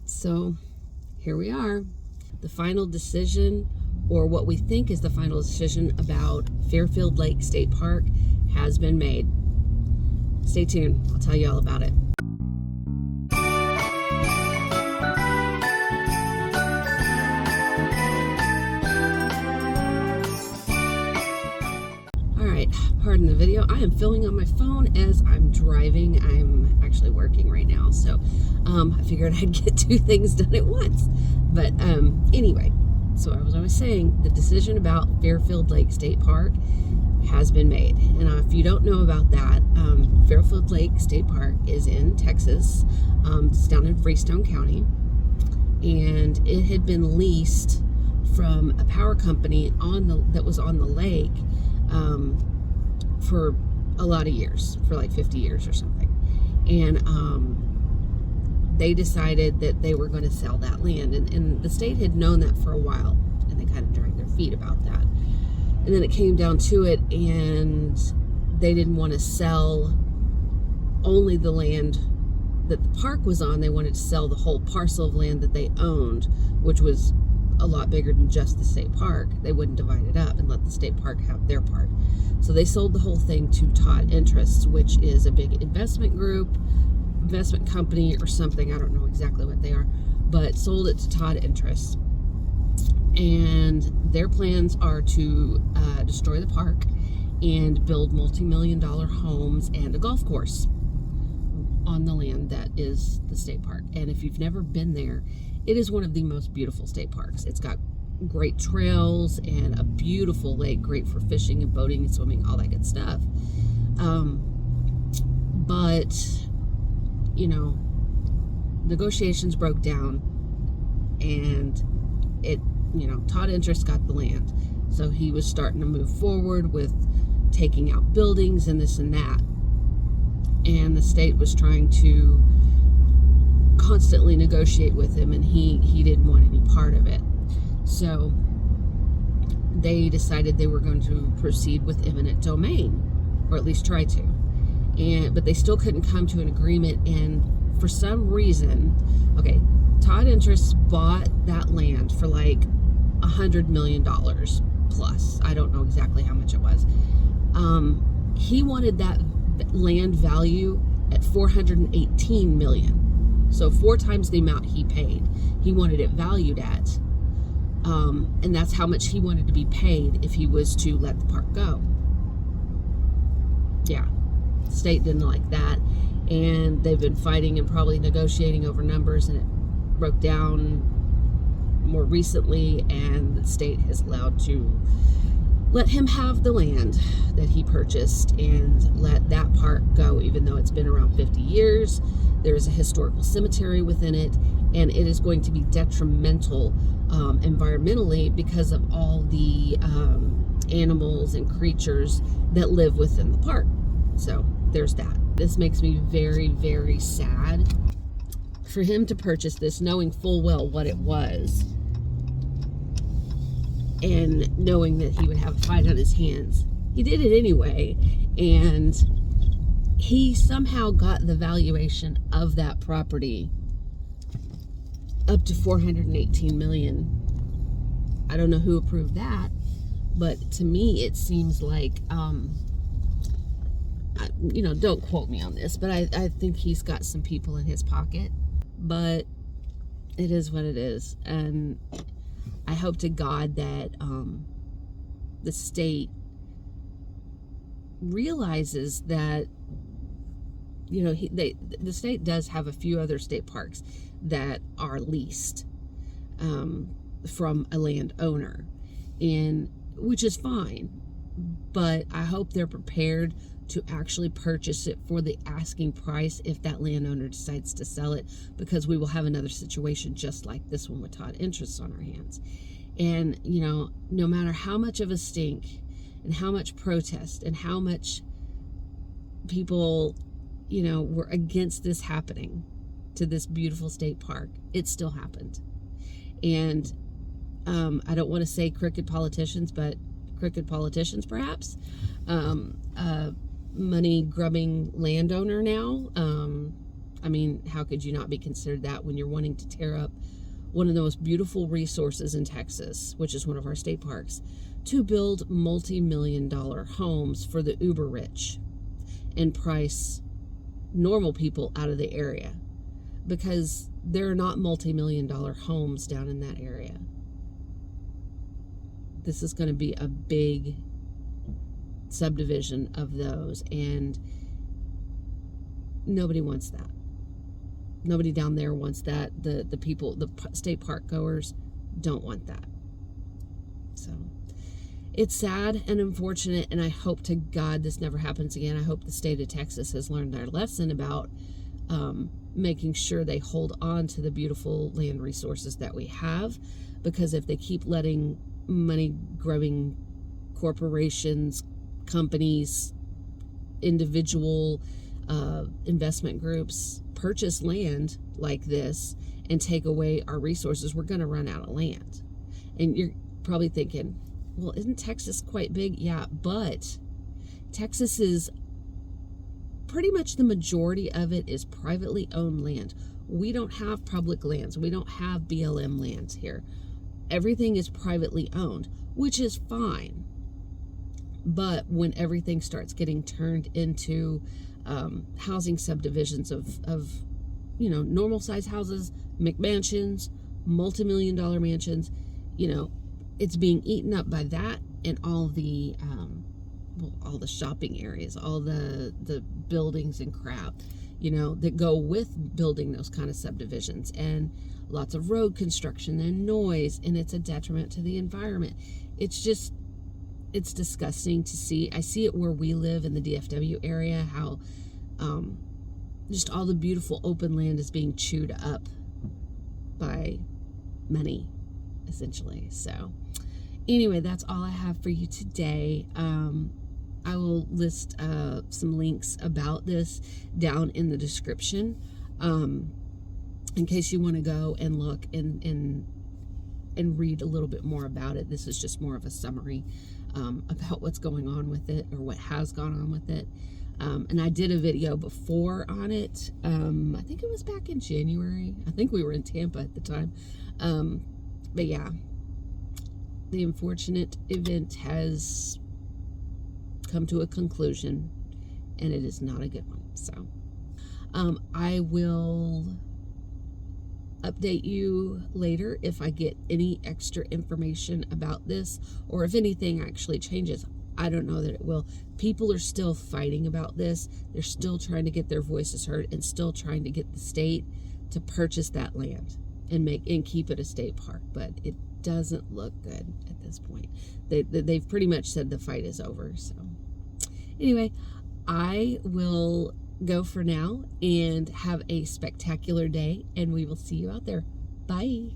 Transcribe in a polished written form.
So here we are. The final decision, or what we think is the final decision about Fairfield Lake State Park, has been made. Stay tuned. I'll tell you all about it. Alright, pardon the video. I am filming on my phone as I'm driving. I'm actually working right now, so I figured I'd get two things done at once. But anyway, so as I was saying, the decision about Fairfield Lake State Park has been made. And if you don't know about that, Fairfield Lake State Park is in Texas. It's down in Freestone County. And it had been leased from a power company that was on the lake for a lot of years, for like 50 years or something. And they decided that they were going to sell that land. And the state had known that for a while, and they kind of dragged their feet about that. And then it came down to it, and they didn't want to sell only the land that the park was on. They wanted to sell the whole parcel of land that they owned, which was a lot bigger than just the state park. They wouldn't divide it up and let the state park have their part. So they sold the whole thing to Todd Interests, which is a big investment company or something. I don't know exactly what they are, but sold it to Todd Interests. And their plans are to destroy the park and build multi-million-dollar homes and a golf course on the land that is the state park. And if you've never been there, it is one of the most beautiful state parks. It's got great trails and a beautiful lake, great for fishing and boating and swimming, all that good stuff. But, you know, negotiations broke down, and Todd Interest got the land. So he was starting to move forward with taking out buildings and this and that. And the state was trying to constantly negotiate with him, and he didn't want any part of it. So they decided they were going to proceed with eminent domain, or at least try to. But they still couldn't come to an agreement, and for some reason, Todd Interests bought that land for like $100 million plus. I don't know exactly how much it was. He wanted that land value at $418 million. So 4 times the amount he paid. He wanted it valued at. And that's how much he wanted to be paid if he was to let the park go. Yeah. The state didn't like that. And they've been fighting and probably negotiating over numbers, and it broke down more recently, and the state has allowed to let him have the land that he purchased and let that park go, even though it's been around 50 years. There's a historical cemetery within it, and it is going to be detrimental environmentally because of all the animals and creatures that live within the park. So there's that. This makes me very, very sad for him to purchase this, knowing full well what it was, and knowing that he would have a fight on his hands. He did it anyway, and he somehow got the valuation of that property up to $418 million. I don't know who approved that, but to me it seems like, don't quote me on this, but I think he's got some people in his pocket. But it is what it is, and I hope to God that the state realizes that, the state does have a few other state parks that are leased from a landowner, and which is fine. But I hope they're prepared to actually purchase it for the asking price if that landowner decides to sell it, because we will have another situation just like this one with Todd Interests on our hands. And, no matter how much of a stink and how much protest and how much people, were against this happening to this beautiful state park, it still happened. And I don't want to say crooked politicians, but crooked politicians perhaps. Money grubbing landowner now I mean, how could you not be considered that when you're wanting to tear up one of the most beautiful resources in Texas, which is one of our state parks, to build multi-million-dollar homes for the uber rich and price normal people out of the area, because there are not multi-million-dollar homes down in that area. This is going to be a big subdivision of those, and nobody wants that. Nobody down there wants that. The people, the state park goers, don't want that. So it's sad and unfortunate, and I hope to God this never happens again. I hope the state of Texas has learned their lesson about making sure they hold on to the beautiful land resources that we have, because if they keep letting money-grubbing corporations, companies, individual investment groups purchase land like this and take away our resources, we're going to run out of land. And you're probably thinking, well, isn't Texas quite big? Yeah, but Texas is pretty much, the majority of it is privately owned land. We don't have public lands. We don't have BLM lands here. Everything is privately owned, which is fine. But when everything starts getting turned into housing subdivisions of normal size houses, McMansions, multi-million-dollar mansions, it's being eaten up by that, and all the shopping areas, all the buildings and crap, that go with building those kind of subdivisions, and lots of road construction and noise, and it's a detriment to the environment. It's disgusting to see. I see it where we live in the DFW area, how just all the beautiful open land is being chewed up by money, essentially. So anyway, that's all I have for you today. I will list some links about this down in the description, in case you want to go and look and read a little bit more about it. This is just more of a summary about what's going on with it, or what has gone on with it. And I did a video before on it. I think it was back in January. I think we were in Tampa at the time. But yeah, the unfortunate event has come to a conclusion, and it is not a good one. So I will update you later if I get any extra information about this, or if anything actually changes. I don't know that it will. People are still fighting about this. They're still trying to get their voices heard, and still trying to get the state to purchase that land and keep it a state park. But it doesn't look good at this point. They've pretty much said the fight is over. So anyway, I will go for now, and have a spectacular day, and we will see you out there. Bye.